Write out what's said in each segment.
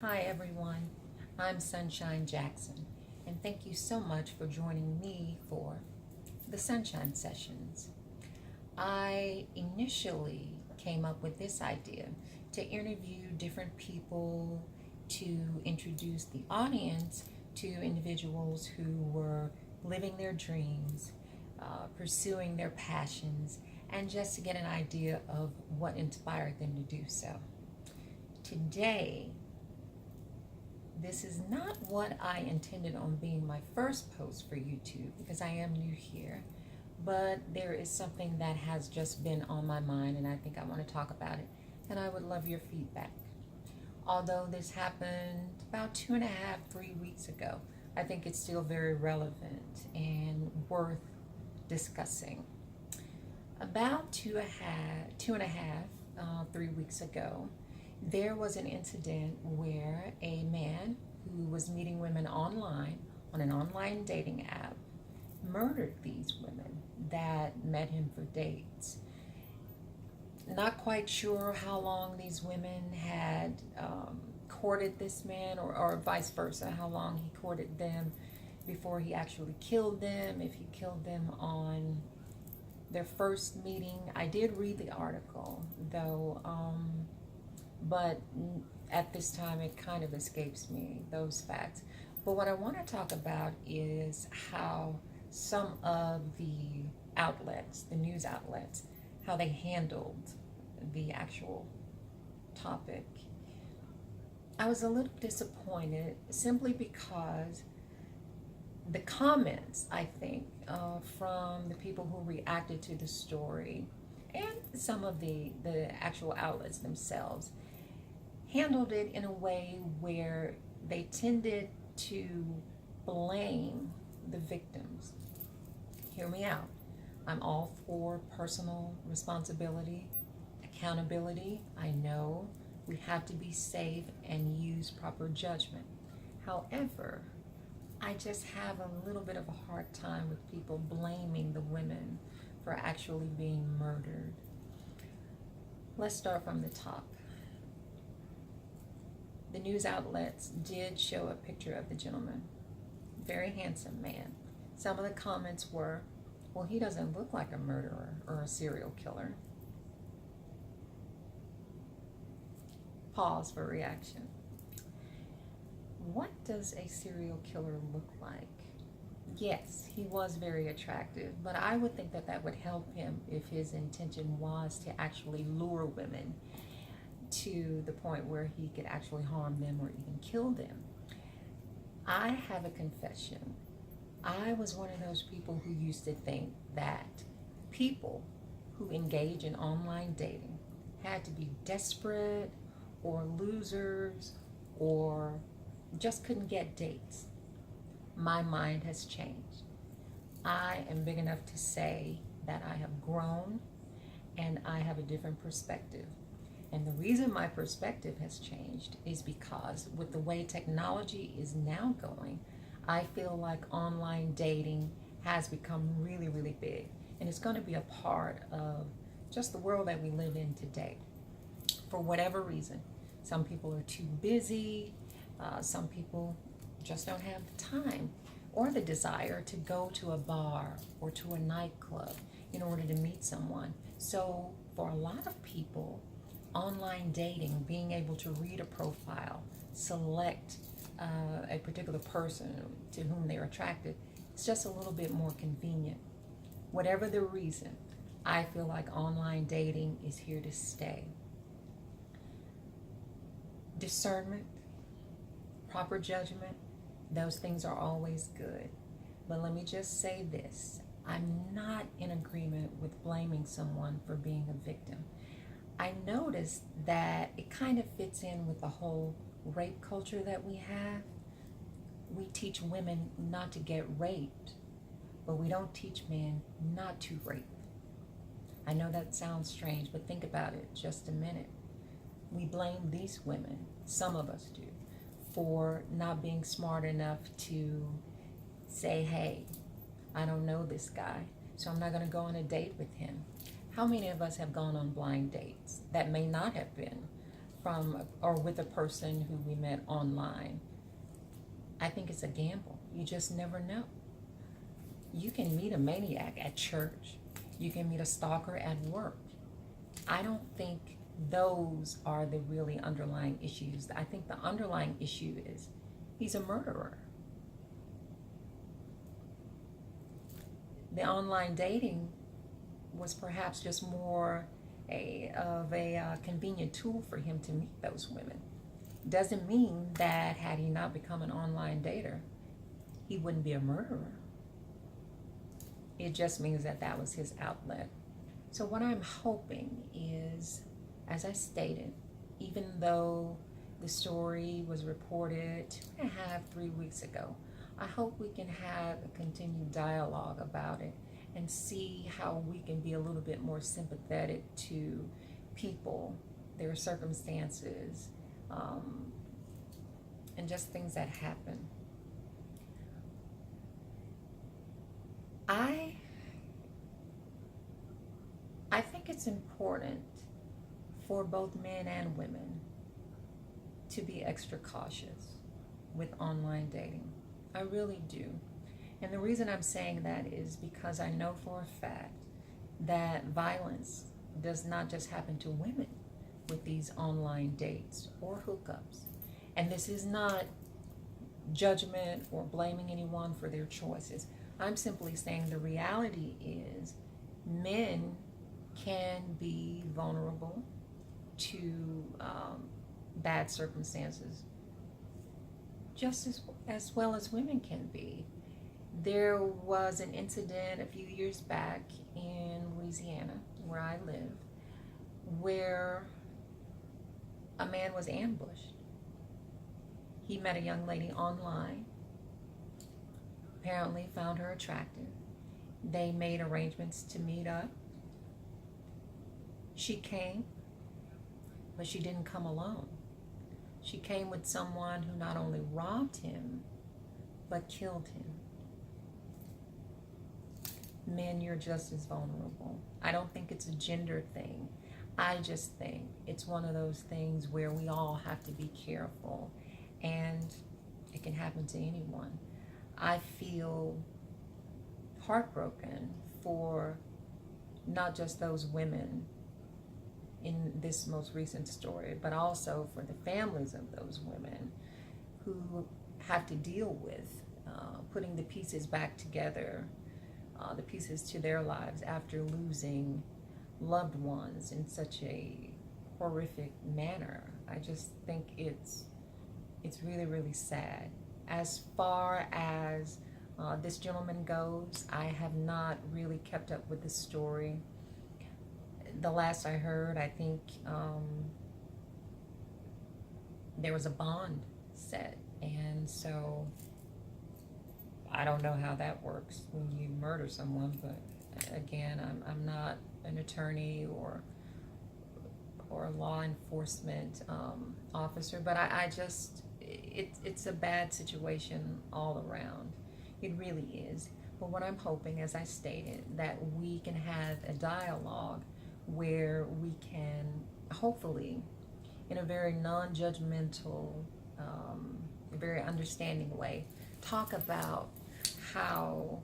Hi everyone, I'm Sunshine Jackson, and thank you so much for joining me for the Sunshine Sessions. I initially came up with this idea to interview different people to introduce the audience to individuals who were living their dreams, pursuing their passions, and just to get an idea of what inspired them to do so. Today, this is not what I intended on being my first post for YouTube because I am new here, but there is something that has just been on my mind and I think I want to talk about it, and I would love your feedback. Although this happened about 2.5, 3 weeks ago, I think it's still very relevant and worth discussing. About 3 weeks ago, there was an incident where a man who was meeting women online on an online dating app murdered these women that met him for dates. Not quite sure how long these women had courted this man, or vice versa, how long he courted them before he actually killed them, if he killed them on their first meeting. I did read the article, though, but at this time it kind of escapes me, those facts. But what I want to talk about is how some of the outlets, the news outlets, how they handled the actual topic. I was a little disappointed simply because the comments, I think, from the people who reacted to the story and some of the actual outlets themselves handled it in a way where they tended to blame the victims. Hear me out. I'm all for personal responsibility, accountability. I know we have to be safe and use proper judgment. However, I just have a little bit of a hard time with people blaming the women for actually being murdered. Let's start from the top. The news outlets did show a picture of the gentleman. Very handsome man. Some of the comments were, well, he doesn't look like a murderer or a serial killer. Pause for reaction. What does a serial killer look like? Yes, he was very attractive, but I would think that that would help him if his intention was to actually lure women to the point where he could actually harm them or even kill them. I have a confession. I was one of those people who used to think that people who engage in online dating had to be desperate or losers or just couldn't get dates. My mind has changed. I am big enough to say that I have grown and I have a different perspective. And the reason my perspective has changed is because with the way technology is now going, I feel like online dating has become really, really big. And it's going to be a part of just the world that we live in today. For whatever reason, some people are too busy, some people just don't have the time or the desire to go to a bar or to a nightclub in order to meet someone. So for a lot of people, online dating, being able to read a profile, select a particular person to whom they're attracted, it's just a little bit more convenient. Whatever the reason, I feel like online dating is here to stay. Discernment, proper judgment, those things are always good. But let me just say this. I'm not in agreement with blaming someone for being a victim. I noticed that it kind of fits in with the whole rape culture that we have. We teach women not to get raped, but we don't teach men not to rape. I know that sounds strange, but think about it just a minute. We blame these women, some of us do, for not being smart enough to say, hey, I don't know this guy, so I'm not going to go on a date with him. How many of us have gone on blind dates that may not have been from or with a person who we met online. I think it's a gamble. You just never know. You can meet a maniac at church. You can meet a stalker at work. I don't think those are the really underlying issues. I think the underlying issue is he's a murderer. The online dating was perhaps just more of a convenient tool for him to meet those women. Doesn't mean that had he not become an online dater, he wouldn't be a murderer. It just means that that was his outlet. So what I'm hoping is, as I stated, even though the story was reported 2.5, 3 weeks ago, I hope we can have a continued dialogue about it and see how we can be a little bit more sympathetic to people, their circumstances, and just things that happen. I think it's important for both men and women to be extra cautious with online dating. I really do. And the reason I'm saying that is because I know for a fact that violence does not just happen to women with these online dates or hookups. And this is not judgment or blaming anyone for their choices. I'm simply saying the reality is men can be vulnerable to bad circumstances just as well as women can be. There was an incident a few years back in Louisiana, where I live, where a man was ambushed. He met a young lady online, apparently found her attractive. They made arrangements to meet up. She came, but she didn't come alone. She came with someone who not only robbed him, but killed him. Men, you're just as vulnerable. I don't think it's a gender thing. I just think it's one of those things where we all have to be careful, and it can happen to anyone. I feel heartbroken for not just those women in this most recent story, but also for the families of those women who have to deal with putting the pieces back together, the pieces to their lives after losing loved ones in such a horrific manner. I just think it's really, really sad. As far as this gentleman goes, I have not really kept up with the story. The last I heard, I think there was a bond set, and so I don't know how that works when you murder someone. But again, I'm not an attorney or a law enforcement officer, but I just it's a bad situation all around. It really is. But what I'm hoping, as I stated, that we can have a dialogue where we can hopefully, in a very non-judgmental, a very understanding way, talk about how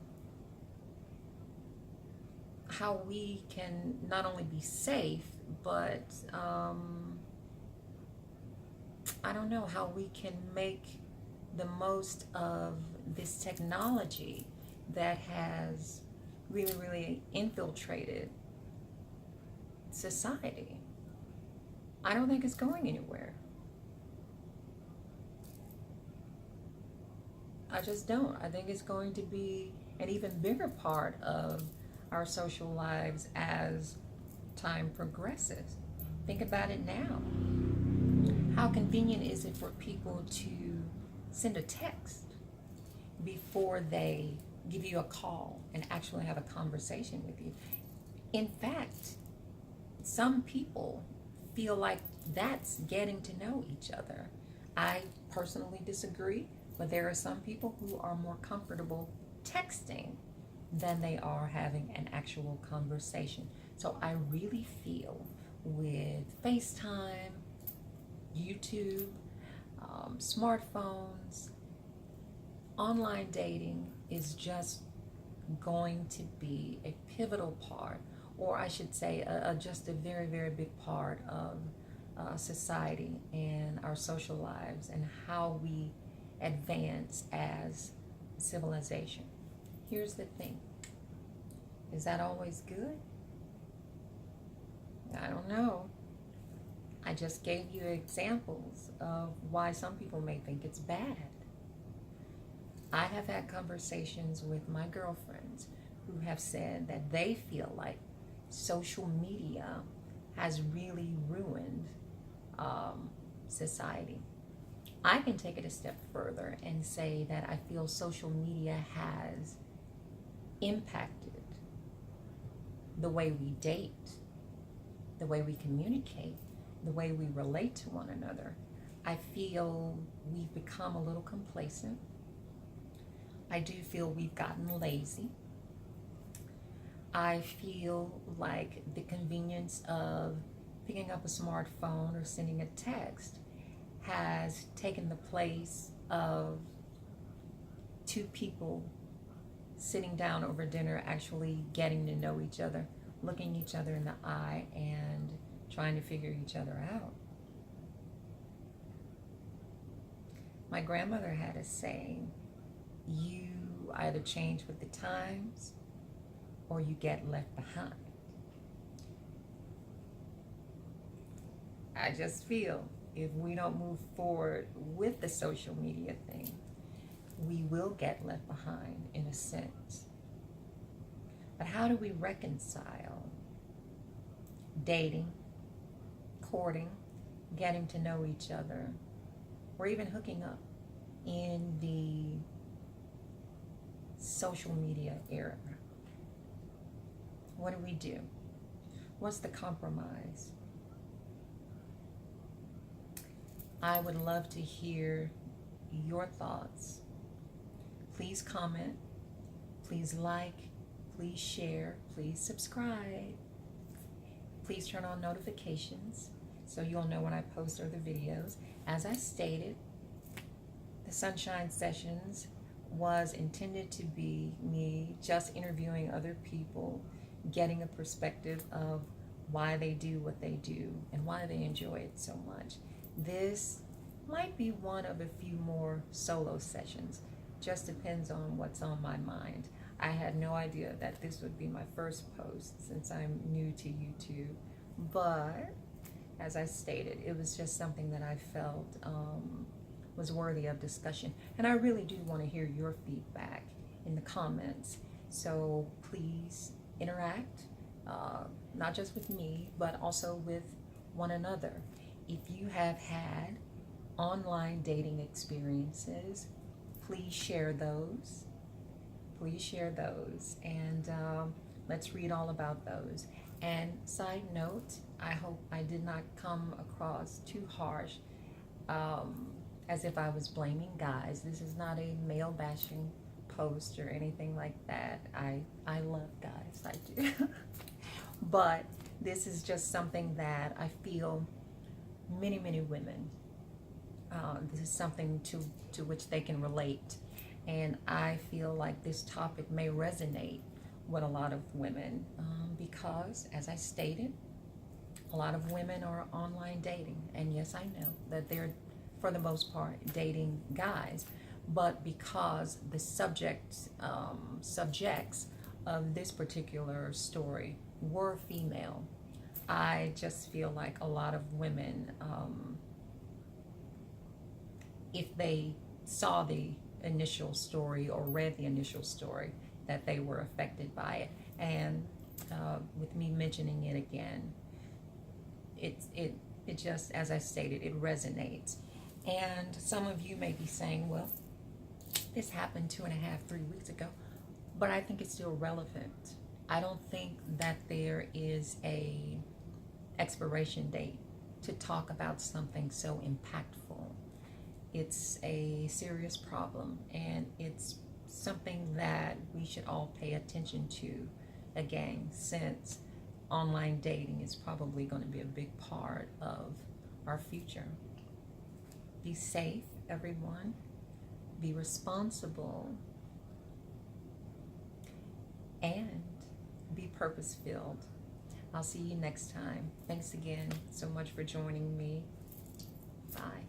we can not only be safe, but I don't know, how we can make the most of this technology that has really, really infiltrated society. I don't think it's going anywhere. I just don't. I think it's going to be an even bigger part of our social lives as time progresses. Think about it now. How convenient is it for people to send a text before they give you a call and actually have a conversation with you? In fact, some people feel like that's getting to know each other. I personally disagree, but there are some people who are more comfortable texting than they are having an actual conversation. So I really feel with FaceTime, YouTube, smartphones, online dating is just going to be a pivotal part, or I should say, just a very, very big part of society and our social lives and how we advance as civilization. Here's the thing, is that always good? I don't know. I just gave you examples of why some people may think it's bad. I have had conversations with my girlfriends who have said that they feel like social media has really ruined society. I can take it a step further and say that I feel social media has impacted the way we date, the way we communicate, the way we relate to one another. I feel we've become a little complacent. I do feel we've gotten lazy. I feel like the convenience of picking up a smartphone or sending a text has taken the place of two people sitting down over dinner, actually getting to know each other, looking each other in the eye, and trying to figure each other out. My grandmother had a saying, you either change with the times or you get left behind. I just feel if we don't move forward with the social media thing, we will get left behind in a sense. But how do we reconcile dating, courting, getting to know each other, or even hooking up in the social media era? What do we do? What's the compromise? I would love to hear your thoughts. Please comment, please like, please share, please subscribe. Please turn on notifications so you'll know when I post other videos. As I stated, the Sunshine Sessions was intended to be me just interviewing other people, getting a perspective of why they do what they do and why they enjoy it so much. This might be one of a few more solo sessions. Just depends on what's on my mind. I had no idea that this would be my first post since I'm new to YouTube, but as I stated, it was just something that I felt was worthy of discussion. And I really do want to hear your feedback in the comments. So please interact, not just with me, but also with one another. If you have had online dating experiences, please share those. Please share those, and let's read all about those. And side note, I hope I did not come across too harsh, as if I was blaming guys. This is not a male bashing post or anything like that. I love guys, I do. But this is just something that I feel many, many women, this is something to which they can relate. And I feel like this topic may resonate with a lot of women because, as I stated, a lot of women are online dating. And yes, I know that they're, for the most part, dating guys. But because the subjects of this particular story were female, I just feel like a lot of women, if they saw the initial story or read the initial story, that they were affected by it. And with me mentioning it again, it just, as I stated, it resonates. And some of you may be saying, well, this happened 2.5, 3 weeks ago, but I think it's still relevant. I don't think that there is a expiration date to talk about something so impactful. It's a serious problem, and it's something that we should all pay attention to, again, since online dating is probably going to be a big part of our future. Be safe, everyone. Be responsible. And be purpose-filled. I'll see you next time. Thanks again so much for joining me. Bye.